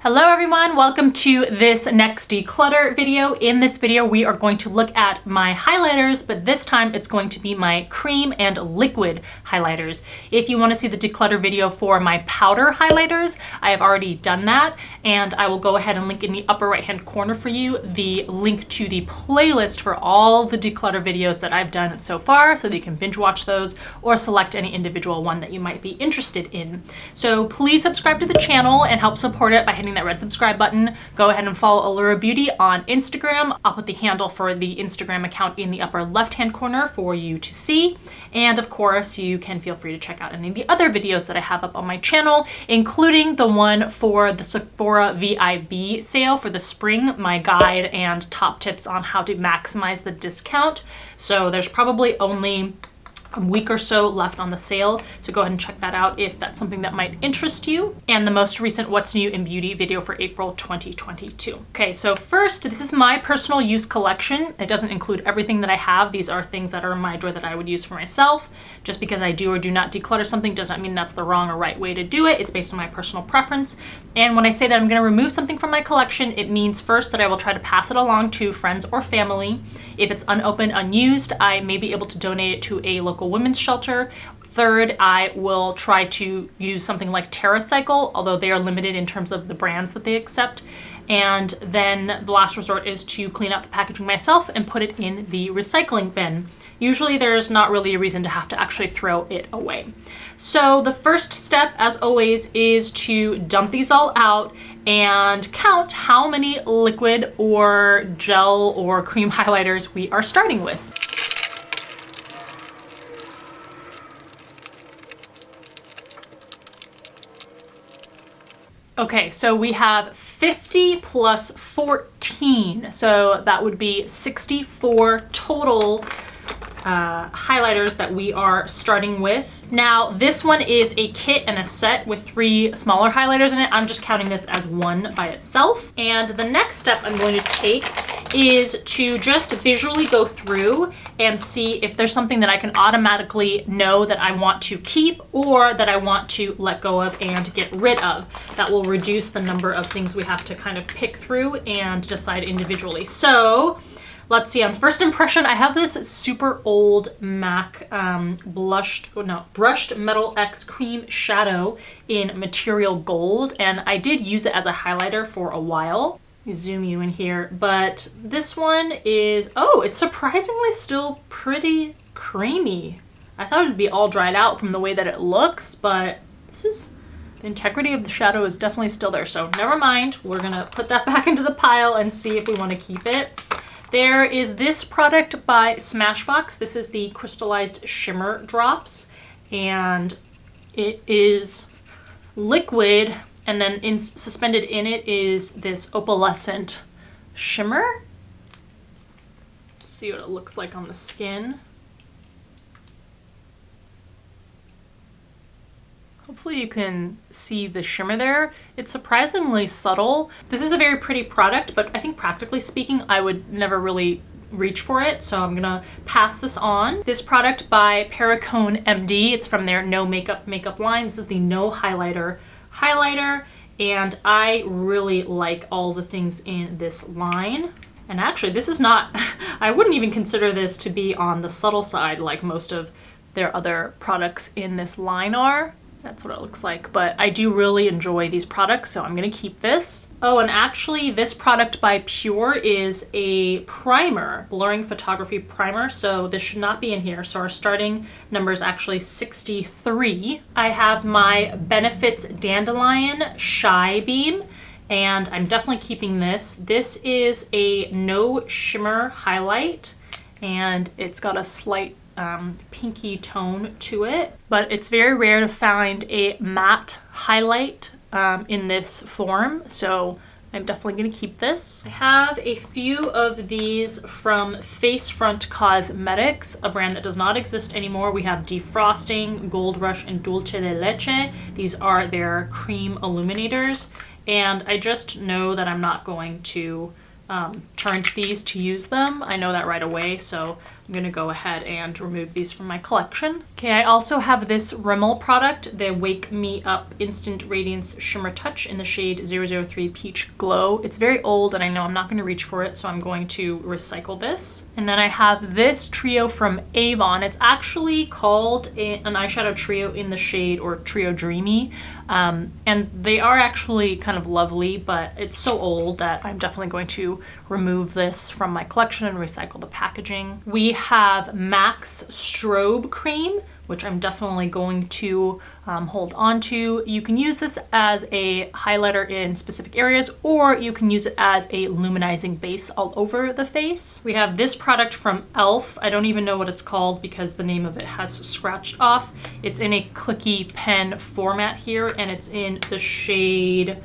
Hello everyone, welcome to this next declutter video. In this video, we are going to look at my highlighters, but this time it's going to be my cream and liquid highlighters. If you want to see the declutter video for my powder highlighters, I have already done that, and I will go ahead and link in the upper right hand corner for you the link to the playlist for all the declutter videos that I've done so far, so that you can binge watch those or select any individual one that you might be interested in. So please subscribe to the channel and help support it by hitting that red subscribe button. Go ahead and follow Allura Beauty on Instagram. I'll put the handle for the Instagram account in the upper left hand corner for you to see. And of course, you can feel free to check out any of the other videos that I have up on my channel, including the one for the Sephora VIB sale for the spring, my guide and top tips on how to maximize the discount. So there's probably only a week or so left on the sale, so go ahead and check that out if that's something that might interest you. And the most recent What's New in Beauty video for April 2022. Okay, so first, this is my personal use collection. It doesn't include everything that I have. These are things that are in my drawer that I would use for myself. Just because I do or do not declutter something does not mean that's the wrong or right way to do it. It's based on my personal preference. And when I say that I'm going to remove something from my collection, it means first that I will try to pass it along to friends or family. If it's unopened, unused, I may be able to donate it to a local women's shelter. Third, I will try to use something like TerraCycle, although they are limited in terms of the brands that they accept. And then the last resort is to clean out the packaging myself and put it in the recycling bin. Usually there's not really a reason to have to actually throw it away. So the first step, as always, is to dump these all out and count how many liquid or gel or cream highlighters we are starting with. Okay, so we have 50 plus 14, so that would be 64 total highlighters that we are starting with. Now, this one is a kit and a set with 3 smaller highlighters in it. I'm just counting this as one by itself. And the next step I'm going to take is to just visually go through and see if there's something that I can automatically know that I want to keep or that I want to let go of and get rid of. That will reduce the number of things we have to kind of pick through and decide individually. So let's see, on first impression, I have this super old MAC brushed Metal X cream shadow in material gold, and I did use it as a highlighter for a while. Let me zoom you in here, but this one is, oh, it's surprisingly still pretty creamy. I thought it'd be all dried out from the way that it looks, but the integrity of the shadow is definitely still there, so never mind. We're gonna put that back into the pile and see if we want to keep it. There is this product by Smashbox. This is the crystallized shimmer drops, and it is liquid, and then suspended in it is this opalescent shimmer. Let's see what it looks like on the skin. Hopefully you can see the shimmer there. It's surprisingly subtle. This is a very pretty product, but I think practically speaking, I would never really reach for it, so I'm gonna pass this on. This product by Perricone MD, it's from their No Makeup line. This is the No Highlighter highlighter, and I really like all the things in this line. And actually, this is not, I wouldn't even consider this to be on the subtle side like most of their other products in this line are. That's what it looks like, but I do really enjoy these products, so I'm gonna keep this. Oh, and actually this product by Pure is a primer, blurring photography primer, so this should not be in here. So our starting number is actually 63. I have my Benefits Dandelion Shy Beam, and I'm definitely keeping this. This is a no shimmer highlight, and it's got a slight pinky tone to it, but it's very rare to find a matte highlight in this form, so I'm definitely going to keep this. I have a few of these from Facefront Cosmetics, a brand that does not exist anymore. We have Defrosting, Gold Rush, and Dulce de Leche. These are their cream illuminators, and I just know that I'm not going to turn to these to use them. I know that right away, so I'm gonna go ahead and remove these from my collection. Okay, I also have this Rimmel product, the Wake Me Up Instant Radiance Shimmer Touch in the shade 003 Peach Glow. It's very old and I know I'm not gonna reach for it, so I'm going to recycle this. And then I have this trio from Avon. It's actually called an eyeshadow trio in the shade, or Trio Dreamy. And they are actually kind of lovely, but it's so old that I'm definitely going to remove this from my collection and recycle the packaging. We have MAC's Strobe Cream, which I'm definitely going to hold on to. You can use this as a highlighter in specific areas, or you can use it as a luminizing base all over the face. We have this product from e.l.f. I don't even know what it's called because the name of it has scratched off. It's in a clicky pen format here, and it's in the shade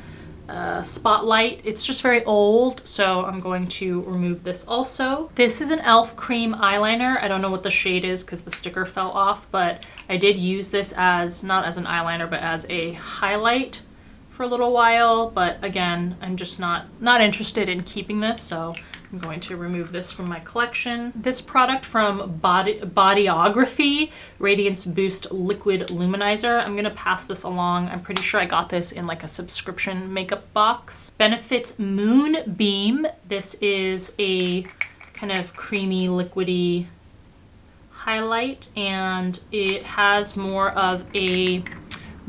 Spotlight. It's just very old, so I'm going to remove this also. This is an e.l.f. cream eyeliner. I don't know what the shade is because the sticker fell off, but I did use this as, not as an eyeliner, but as a highlight for a little while. But again, I'm just not interested in keeping this, so I'm going to remove this from my collection. This product from Bodyography, Radiance Boost Liquid Luminizer. I'm gonna pass this along. I'm pretty sure I got this in like a subscription makeup box. Benefit's Moonbeam. This is a kind of creamy, liquidy highlight, and it has more of a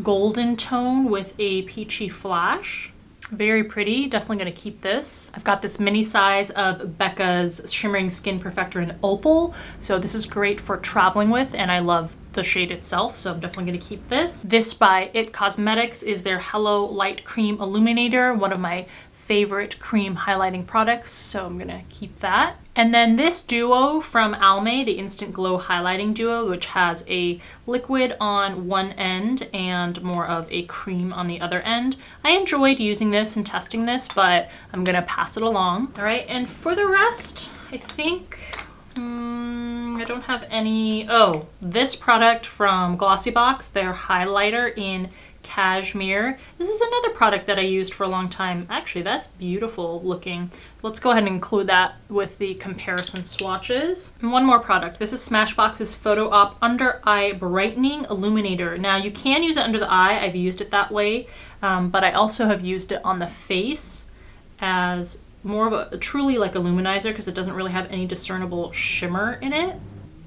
golden tone with a peachy flash. Very pretty, definitely gonna keep this. I've got this mini size of Becca's Shimmering Skin Perfector in Opal. So this is great for traveling with, and I love the shade itself, so I'm definitely gonna keep this. This by It Cosmetics is their Hello Light Cream Illuminator, one of my favorite cream highlighting products, so I'm gonna keep that. And then this duo from Almay, the Instant Glow Highlighting Duo, which has a liquid on one end and more of a cream on the other end. I enjoyed using this and testing this, but I'm gonna pass it along. All right, and for the rest, I think, I don't have any. Oh, this product from Glossybox, their highlighter in Cashmere. This is another product that I used for a long time. Actually, that's beautiful looking. Let's go ahead and include that with the comparison swatches. And one more product. This is Smashbox's Photo Op Under Eye Brightening Illuminator. Now, you can use it under the eye. I've used it that way, but I also have used it on the face as more of a truly like a luminizer because it doesn't really have any discernible shimmer in it.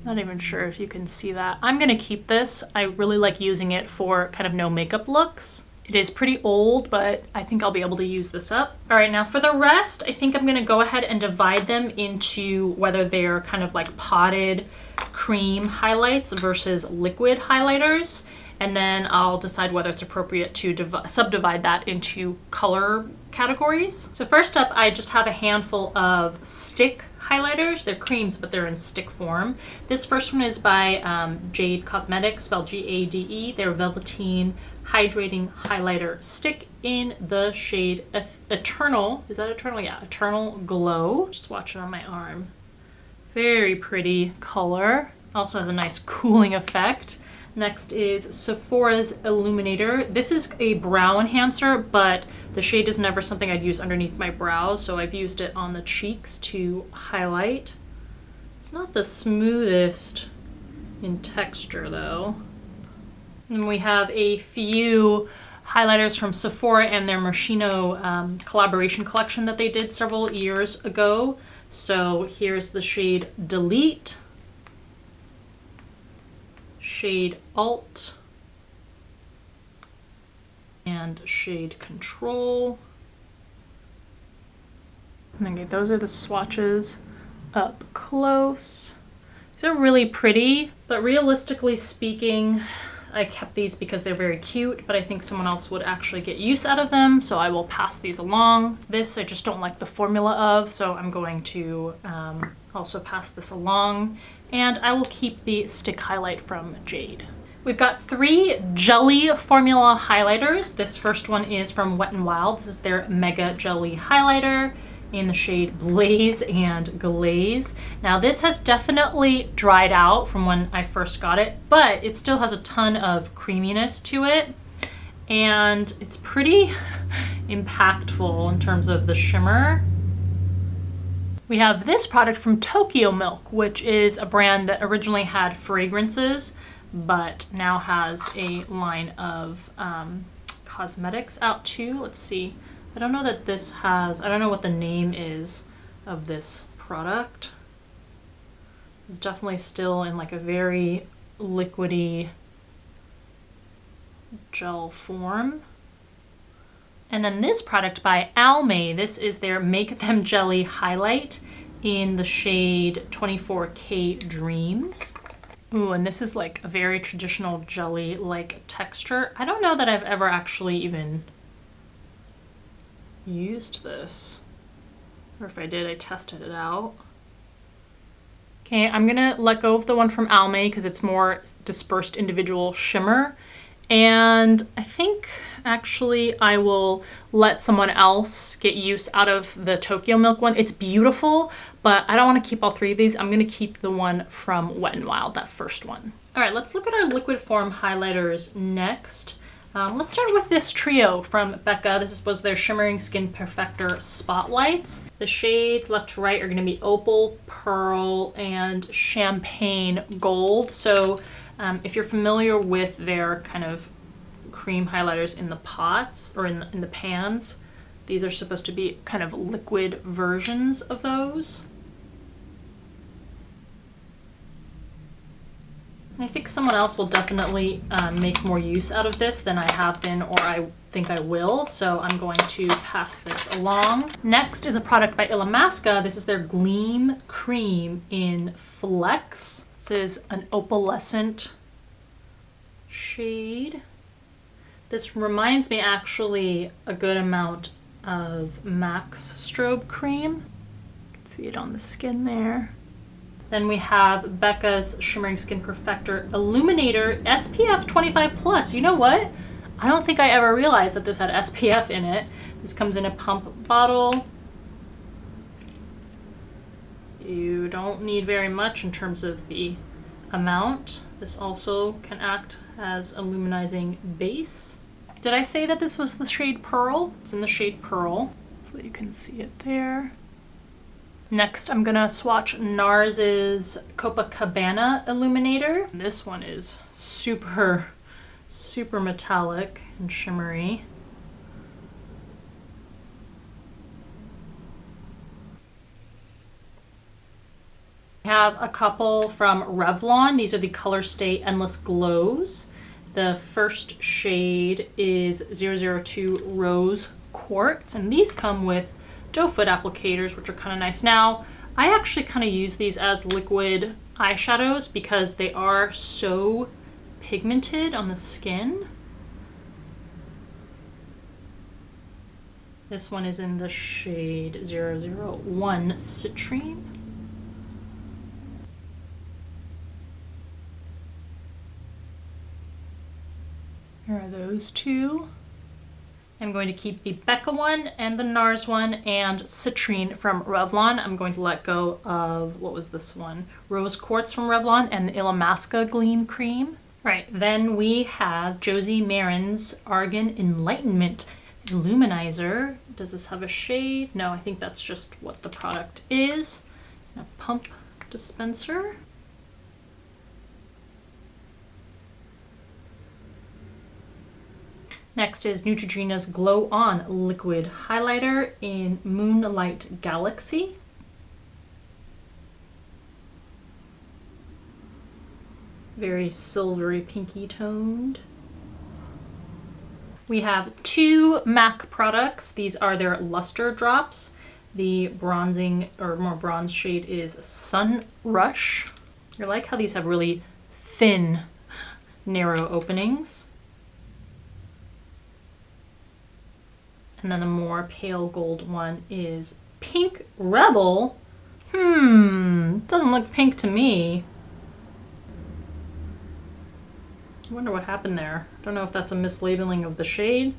Not even sure if you can see that. I'm gonna keep this. I really like using it for kind of no makeup looks. It is pretty old, but I think I'll be able to use this up. All right, now for the rest, I think I'm gonna go ahead and divide them into whether they're kind of like potted cream highlights versus liquid highlighters. And then I'll decide whether it's appropriate to subdivide that into color categories. So first up, I just have a handful of stick highlighters. They're creams, but they're in stick form. This first one is by Jade Cosmetics, spelled G-A-D-E. They're Velveteen Hydrating Highlighter Stick in the shade Eternal. Is that Eternal? Yeah, Eternal Glow. Just watch it on my arm. Very pretty color. Also has a nice cooling effect. Next is Sephora's Illuminator. This is a brow enhancer, but the shade is never something I'd use underneath my brows, so I've used it on the cheeks to highlight. It's not the smoothest in texture though. And we have a few highlighters from Sephora and their Moschino collaboration collection that they did several years ago. So here's the shade Delete, shade Alt, and shade Control. Okay, those are the swatches up close. These are really pretty, but realistically speaking, I kept these because they're very cute, but I think someone else would actually get use out of them, so I will pass these along. This I just don't like the formula of, so I'm going to also pass this along. And I will keep the stick highlight from Jade. We've got 3 jelly formula highlighters. This first one is from Wet n Wild. This is their Mega Jelly Highlighter in the shade Blaze and Glaze. Now this has definitely dried out from when I first got it, but it still has a ton of creaminess to it. And it's pretty impactful in terms of the shimmer. We have this product from Tokyo Milk, which is a brand that originally had fragrances, but now has a line of cosmetics out too. Let's see. I don't know that this has, I don't know what the name is of this product. It's definitely still in like a very liquidy gel form. And then this product by Almay, this is their Make Them Jelly Highlight in the shade 24K Dreams. Ooh, and this is like a very traditional jelly-like texture. I don't know that I've ever actually even used this. Or if I did, I tested it out. Okay, I'm gonna let go of the one from Almay because it's more dispersed individual shimmer. And I think actually I will let someone else get use out of the Tokyo Milk one. It's beautiful, but I don't want to keep all three of these. I'm going to keep the one from Wet n Wild, that first one. All right, let's look at our liquid form highlighters next. Let's start with this trio from Becca. This was their Shimmering Skin Perfector Spotlights. The shades left to right are going to be Opal, Pearl, and Champagne Gold. So if you're familiar with their kind of cream highlighters in the pots or in the pans, these are supposed to be kind of liquid versions of those. I think someone else will definitely make more use out of this than I have been, or I think I will, so I'm going to pass this along. Next is a product by Illamasqua. This is their Gleam Cream in Flex. This is an opalescent shade. This reminds me actually a good amount of MAC's Strobe Cream. You can see it on the skin there. Then we have Becca's Shimmering Skin Perfector Illuminator SPF 25+. You know what? I don't think I ever realized that this had SPF in it. This comes in a pump bottle. You don't need very much in terms of the amount. This also can act as a luminizing base. Did I say that this was the shade Pearl? It's in the shade Pearl. Hopefully you can see it there. Next, I'm gonna swatch NARS's Copacabana Illuminator. This one is super, super metallic and shimmery. We have a couple from Revlon. These are the Colorstay Endless Glows. The first shade is 002 Rose Quartz, and these come with doe foot applicators, which are kind of nice. Now, I actually kind of use these as liquid eyeshadows because they are so pigmented on the skin. This one is in the shade 001 Citrine. Here are those two. I'm going to keep the Becca one and the NARS one and Citrine from Revlon. I'm going to let go of, what was this one? Rose Quartz from Revlon and the Illamasqua Gleam Cream. Right, then we have Josie Maran's Argan Enlightenment Illuminizer. Does this have a shade? No, I think that's just what the product is. A pump dispenser. Next is Neutrogena's Glow On Liquid Highlighter in Moonlight Galaxy. Very silvery pinky toned. We have two MAC products. These are their Luster Drops. The bronzing or more bronze shade is Sun Rush. I like how these have really thin, narrow openings. And then the more pale gold one is Pink Rebel. Doesn't look pink to me. I wonder what happened there. I don't know if that's a mislabeling of the shade.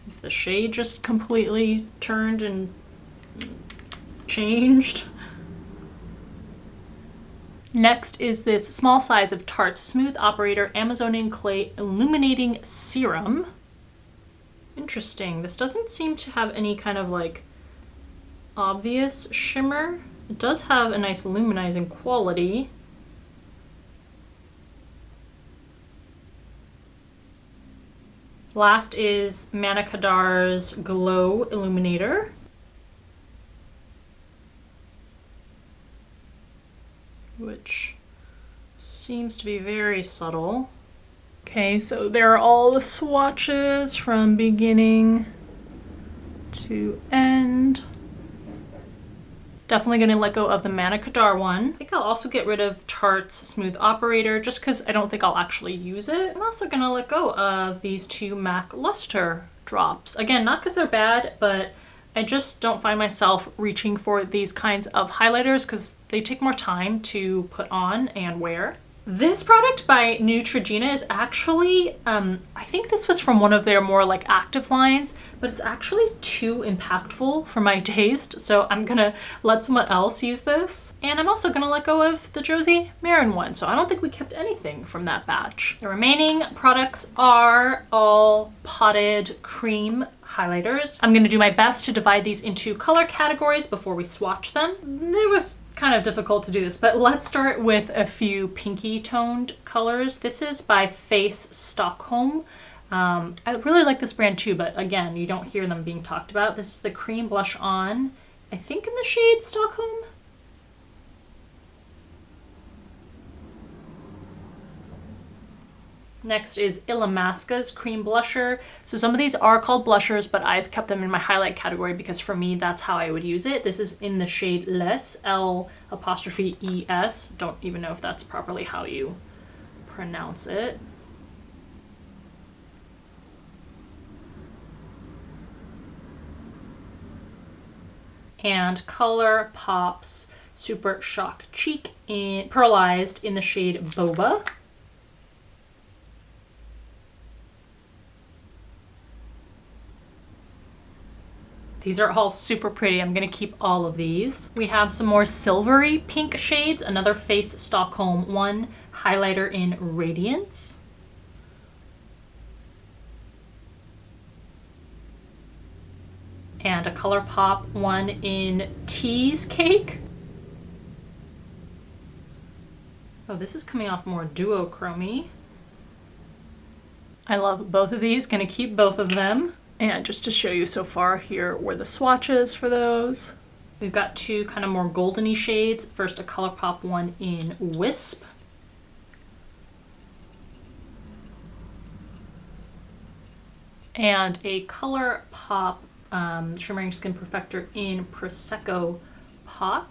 If the shade just completely turned and changed. Next is this small size of Tarte Smooth Operator Amazonian Clay Illuminating Serum. Interesting. This doesn't seem to have any kind of like obvious shimmer. It does have a nice luminizing quality. Last is Manakadar's Glow Illuminator. Which seems to be very subtle. Okay, so there are all the swatches from beginning to end. Definitely gonna let go of the Manakadar one. I think I'll also get rid of Tarte's Smooth Operator just because I don't think I'll actually use it. I'm also gonna let go of these two MAC Luster drops. Again, not because they're bad, but I just don't find myself reaching for these kinds of highlighters because they take more time to put on and wear. This product by Neutrogena is actually, I think this was from one of their more like active lines, but it's actually too impactful for my taste. So I'm gonna let someone else use this. And I'm also gonna let go of the Josie Marin one. So I don't think we kept anything from that batch. The remaining products are all potted cream highlighters. I'm gonna do my best to divide these into color categories before we swatch them. It was kind of difficult to do this, but let's start with a few pinky toned colors. This is by Face Stockholm. I really like this brand too, but again, you don't hear them being talked about. This is the cream blush on, I think in the shade Stockholm. Next is Illamasqua's cream blusher. So some of these are called blushers, but I've kept them in my highlight category because for me, that's how I would use it. This is in the shade Les, L''ES. Don't even know if that's properly how you pronounce it. And ColourPop's Super Shock Cheek in Pearlized in the shade Boba. These are all super pretty. I'm gonna keep all of these. We have some more silvery pink shades, another Face Stockholm one, highlighter in Radiance. And a ColourPop one in Tease Cake. Oh, this is coming off more duochrome-y. I love both of these, gonna keep both of them. And just to show you so far, here were the swatches for those. We've got two kind of more goldeny shades. First, a ColourPop one in Wisp. And a ColourPop Shimmering Skin Perfector in Prosecco Pop.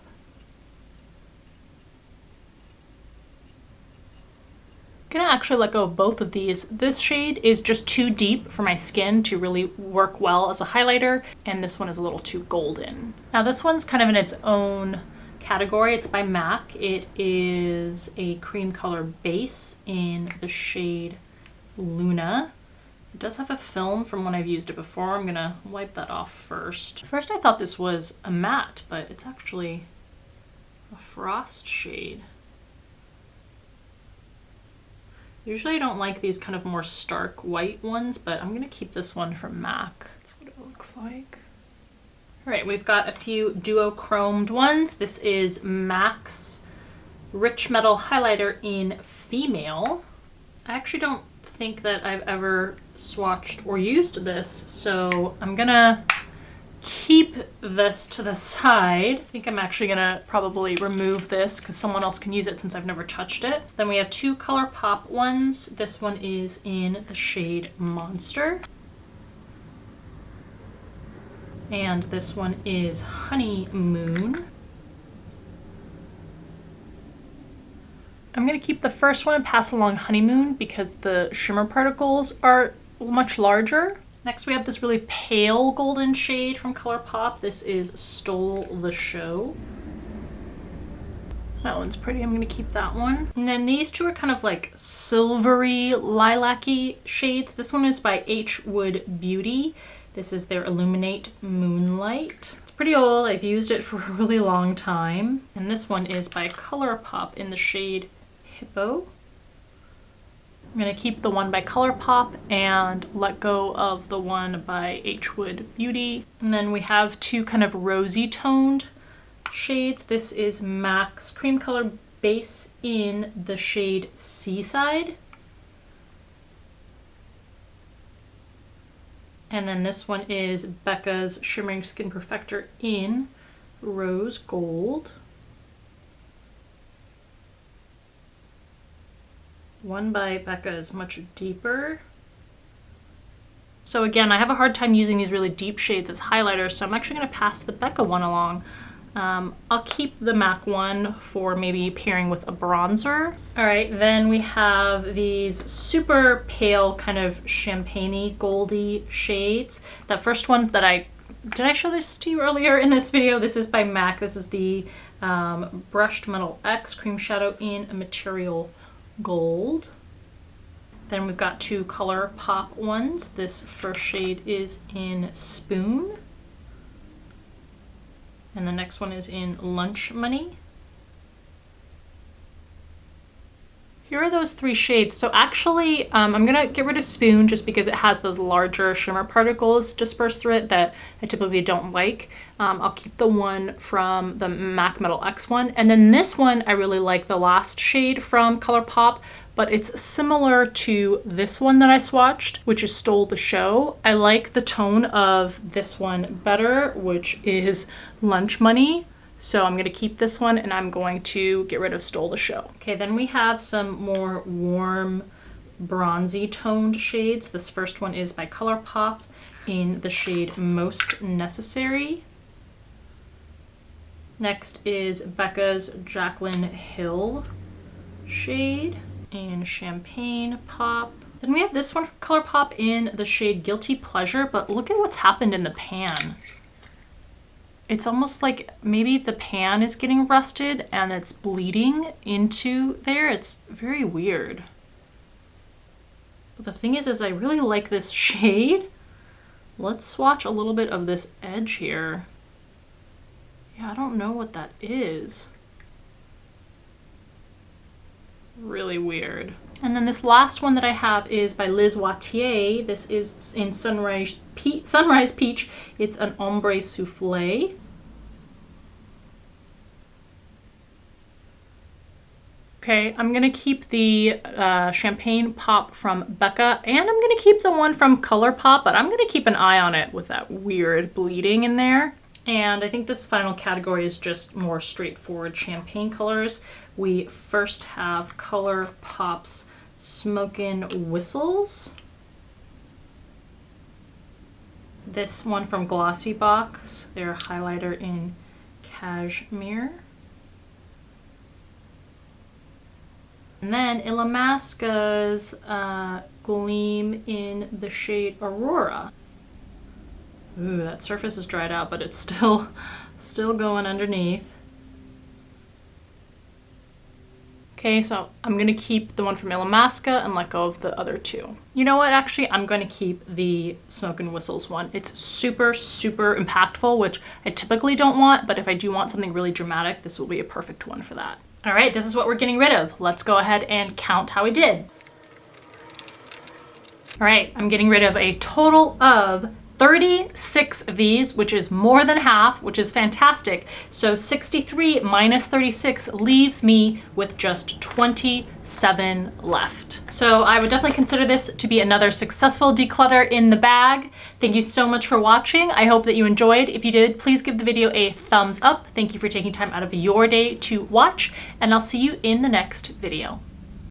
Gonna actually let go of both of these. This shade is just too deep for my skin to really work well as a highlighter, and this one is a little too golden. Now this one's kind of in its own category. It's by MAC. It is a cream color base in the shade Luna. It does have a film from when I've used it before. I'm gonna wipe that off first. First I thought this was a matte, but it's actually a frost shade. Usually I don't like these kind of more stark white ones, but I'm gonna keep this one from MAC. That's what it looks like. All right, we've got a few duochromed ones. This is MAC's Rich Metal Highlighter in Female. I actually don't think that I've ever swatched or used this, so I'm gonna keep this to the side. I think I'm actually gonna probably remove this because someone else can use it since I've never touched it. Then we have two ColourPop ones. This one is in the shade Monster. And this one is Honeymoon. I'm gonna keep the first one and pass along Honeymoon because the shimmer particles are much larger. Next we have this really pale golden shade from ColourPop. This is Stole the Show. That one's pretty, I'm gonna keep that one. And then these two are kind of like silvery, lilac-y shades. This one is by H Wood Beauty. This is their Illuminate Moonlight. It's pretty old, I've used it for a really long time. And this one is by ColourPop in the shade Hippo. I'm gonna keep the one by ColourPop and let go of the one by H Wood Beauty. And then we have two kind of rosy toned shades. This is MAC's Cream Color Base in the shade Seaside. And then this one is Becca's Shimmering Skin Perfector in Rose Gold. One by Becca is much deeper. So again, I have a hard time using these really deep shades as highlighters, so I'm actually gonna pass the Becca one along. I'll keep the MAC one for maybe pairing with a bronzer. All right, then we have these super pale kind of champagne-y, goldy shades. That first one that did I show this to you earlier in this video? This is by MAC. This is the Brushed Metal X Cream Shadow in a Material Gold. Then we've got two ColourPop ones. This first shade is in Spoon. And the next one is in Lunch Money. Here are those three shades. So actually, I'm gonna get rid of Spoon just because it has those larger shimmer particles dispersed through it that I typically don't like. I'll keep the one from the MAC Metal X one. And then this one, I really like the last shade from ColourPop, but it's similar to this one that I swatched, which is Stole the Show. I like the tone of this one better, which is Lunch Money. So I'm gonna keep this one and I'm going to get rid of Stole the Show. Okay, then we have some more warm, bronzy toned shades. This first one is by ColourPop in the shade Most Necessary. Next is Becca's Jaclyn Hill shade in Champagne Pop. Then we have this one from ColourPop in the shade Guilty Pleasure, but look at what's happened in the pan. It's almost like maybe the pan is getting rusted and it's bleeding into there. It's very weird. But the thing is I really like this shade. Let's swatch a little bit of this edge here. Yeah, I don't know what that is. Really weird. And then this last one that I have is by Liz Wattier. This is in Sunrise Peach. It's an ombre souffle. Okay, I'm gonna keep the Champagne Pop from Becca, and I'm gonna keep the one from ColourPop, but I'm gonna keep an eye on it with that weird bleeding in there. And I think this final category is just more straightforward champagne colors. We first have ColourPop's Smokin' Whistles. This one from Glossy Box, their highlighter in Cashmere. And then Illamasqua's Gleam in the shade Aurora. Ooh, that surface is dried out, but it's still going underneath. Okay, so I'm gonna keep the one from Illamasqua and let go of the other two. You know what, actually, I'm gonna keep the Smokin' Whistles one. It's super, super impactful, which I typically don't want, but if I do want something really dramatic, this will be a perfect one for that. All right, this is what we're getting rid of. Let's go ahead and count how we did. All right, I'm getting rid of a total of 36 of these, which is more than half, which is fantastic. So 63 minus 36 leaves me with just 27 left. So I would definitely consider this to be another successful declutter in the bag. Thank you so much for watching. I hope that you enjoyed. If you did, please give the video a thumbs up. Thank you for taking time out of your day to watch, and I'll see you in the next video.